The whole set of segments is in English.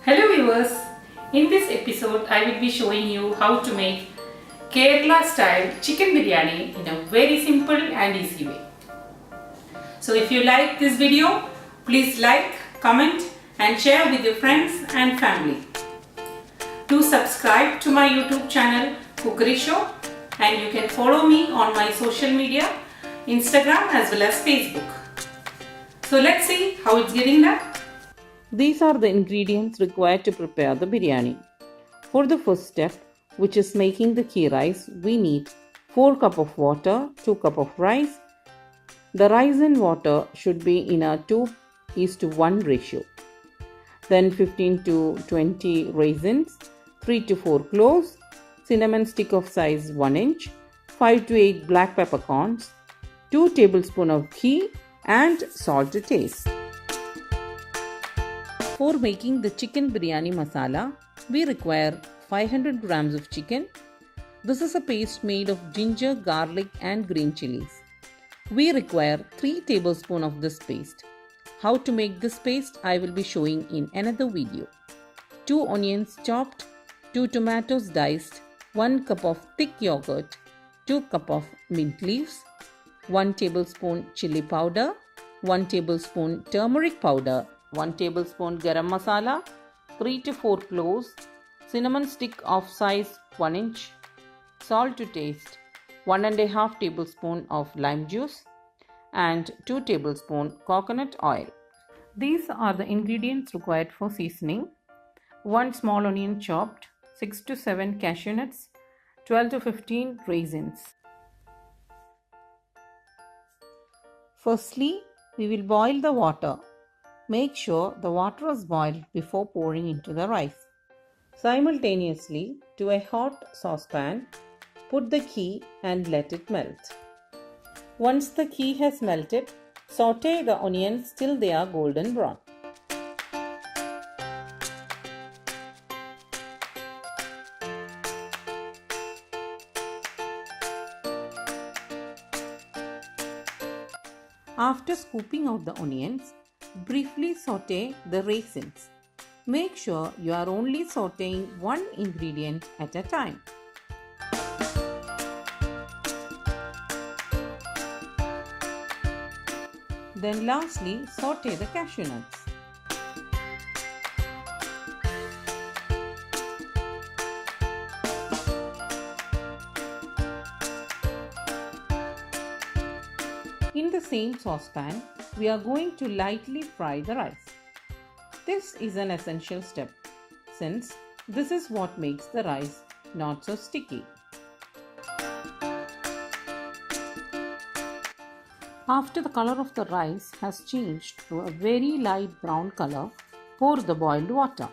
Hello viewers, in this episode I will be showing you how to make Kerala style chicken biryani in a very simple and easy way. So if you like this video, please like, comment and share with your friends and family. Do subscribe to my YouTube channel Cookery Show, and you can follow me on my social media, Instagram as well as Facebook. So let's see how it's getting done. These are the ingredients required to prepare the biryani. For the first step, which is making the ghee rice, we need 4 cup of water, 2 cup of rice. The rice and water should be in a 2:1 ratio. Then 15 to 20 raisins, 3 to 4 cloves, cinnamon stick of size 1 inch, 5 to 8 black peppercorns, 2 tablespoons of ghee and salt to taste. For making the chicken biryani masala, we require 500 grams of chicken. This is a paste made of ginger, garlic and green chilies. We require 3 tablespoons of this paste. How to make this paste I will be showing in another video. 2 onions chopped, 2 tomatoes diced, 1 cup of thick yogurt, 2 cup of mint leaves, 1 tablespoon chilli powder, 1 tablespoon turmeric powder, 1 tablespoon garam masala, 3 to 4 cloves, cinnamon stick of size 1 inch, salt to taste, 1.5 tablespoon of lime juice and 2 tablespoon coconut oil. These are the ingredients required for seasoning. 1 small onion chopped, 6 to 7 cashew nuts, 12 to 15 raisins. Firstly, we will boil the water. Make sure the water is boiled before pouring into the rice. Simultaneously, to a hot saucepan, put the ghee and let it melt. Once the ghee has melted, saute the onions till they are golden brown. After scooping out the onions, briefly saute the raisins. Make sure you are only sauteing one ingredient at a time. Then lastly, saute the cashew nuts. In the same saucepan, we are going to lightly fry the rice. This is an essential step since this is what makes the rice not so sticky. After the color of the rice has changed to a very light brown color, pour the boiled water.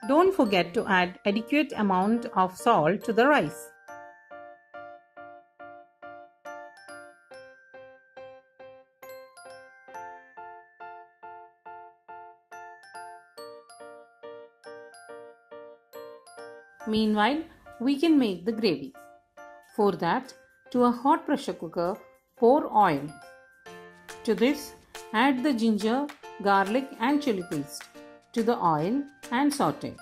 Don't forget to add adequate amount of salt to the rice. Meanwhile, we can make the gravy. For that, to a hot pressure cooker, pour oil. To this, add the ginger, garlic and chili paste to the oil and saute.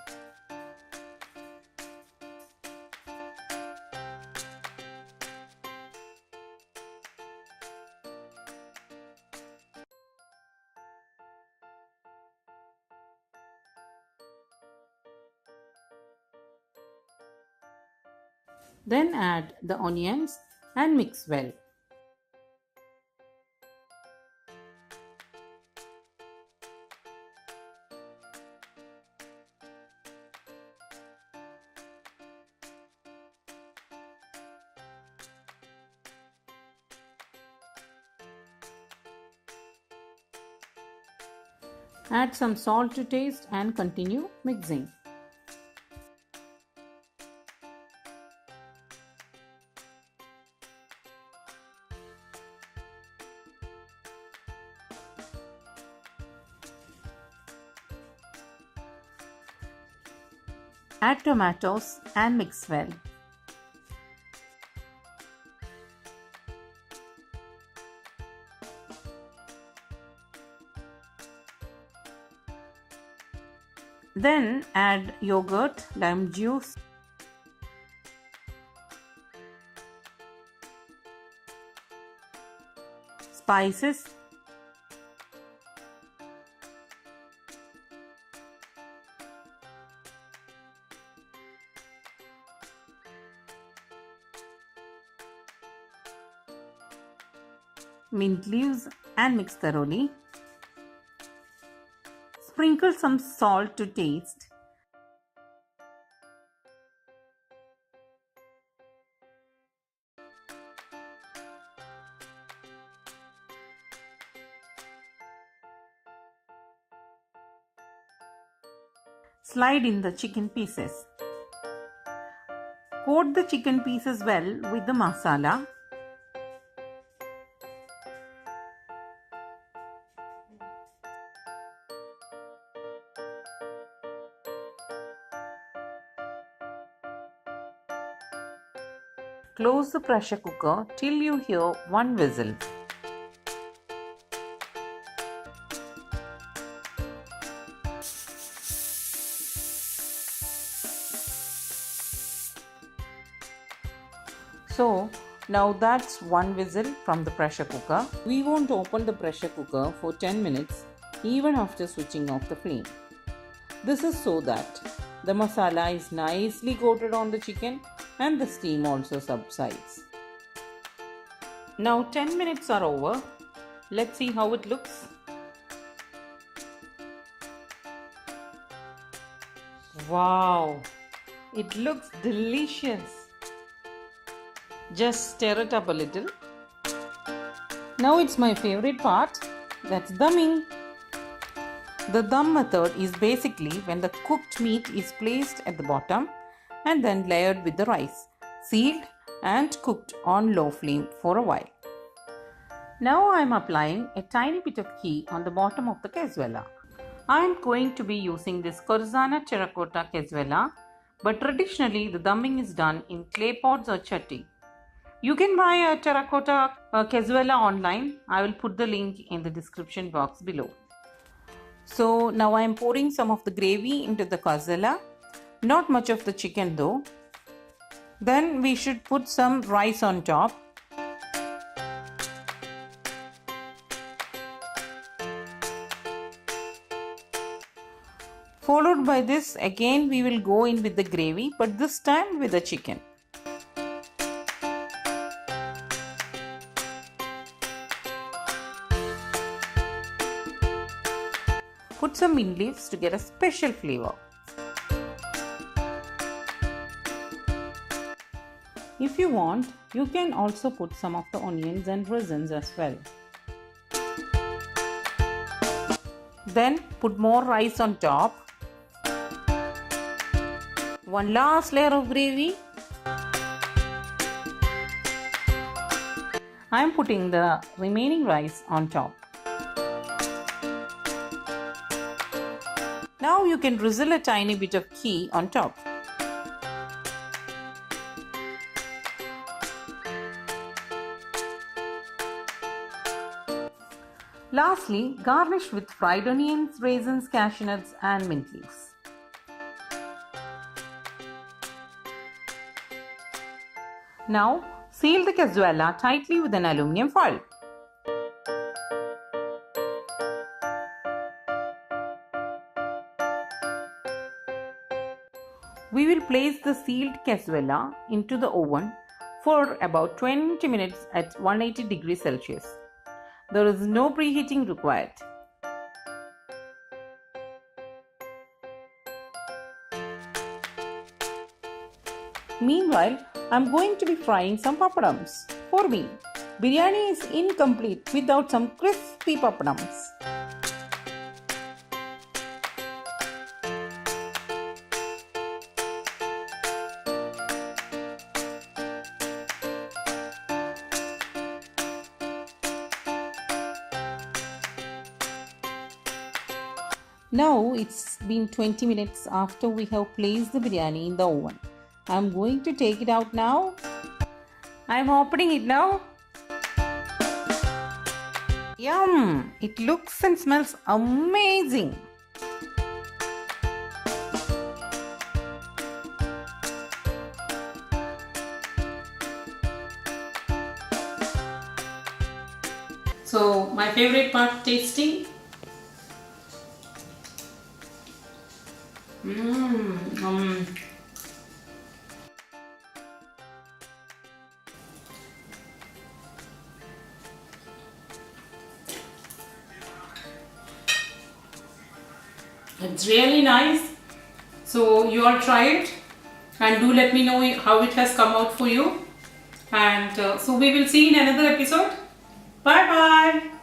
Then add the onions and mix well. Add some salt to taste and continue mixing. Add tomatoes and mix well. Then add yogurt, lime juice, spices, mint leaves and mix thoroughly. Sprinkle some salt to taste. Slide in the chicken pieces. Coat the chicken pieces well with the masala. Close the pressure cooker till you hear one whistle. So now that's one whistle from the pressure cooker. We won't open the pressure cooker for 10 minutes even after switching off the flame. This is so that the masala is nicely coated on the chicken and the steam also subsides. Now 10 minutes are over. Let's see how it looks. Wow, it looks delicious. Just stir it up a little. Now it's my favorite part, that's dumming. The dum method is basically when the cooked meat is placed at the bottom and then layered with the rice, sealed and cooked on low flame for a while. Now I am applying a tiny bit of ghee on the bottom of the cazuela. I am going to be using this Corzana terracotta cazuela, but traditionally the dumming is done in clay pots or chatti. You can buy a terracotta cazuela online. I will put the link in the description box below. So now I am pouring some of the gravy into the cazuela. Not much of the chicken though. Then we should put some rice on top. Followed by this, again we will go in with the gravy, but this time with the chicken. Put some mint leaves to get a special flavor. If you want, you can also put some of the onions and raisins as well. Then put more rice on top. One last layer of gravy. I am putting the remaining rice on top. Now you can drizzle a tiny bit of ghee on top. Lastly, garnish with fried onions, raisins, cashew nuts and mint leaves. Now, seal the cazuela tightly with an aluminium foil. We will place the sealed cazuela into the oven for about 20 minutes at 180 degrees Celsius. There is no preheating required. Meanwhile, I am going to be frying some papadums. For me, biryani is incomplete without some crispy papadums. Now it's been 20 minutes after we have placed the biryani in the oven. I'm going to take it out now. I'm opening it now. Yum! It looks and smells amazing. So my favorite part, tasting. It's really nice. So you all try it and do let me know how it has come out for you. And so we will see in another episode. Bye bye.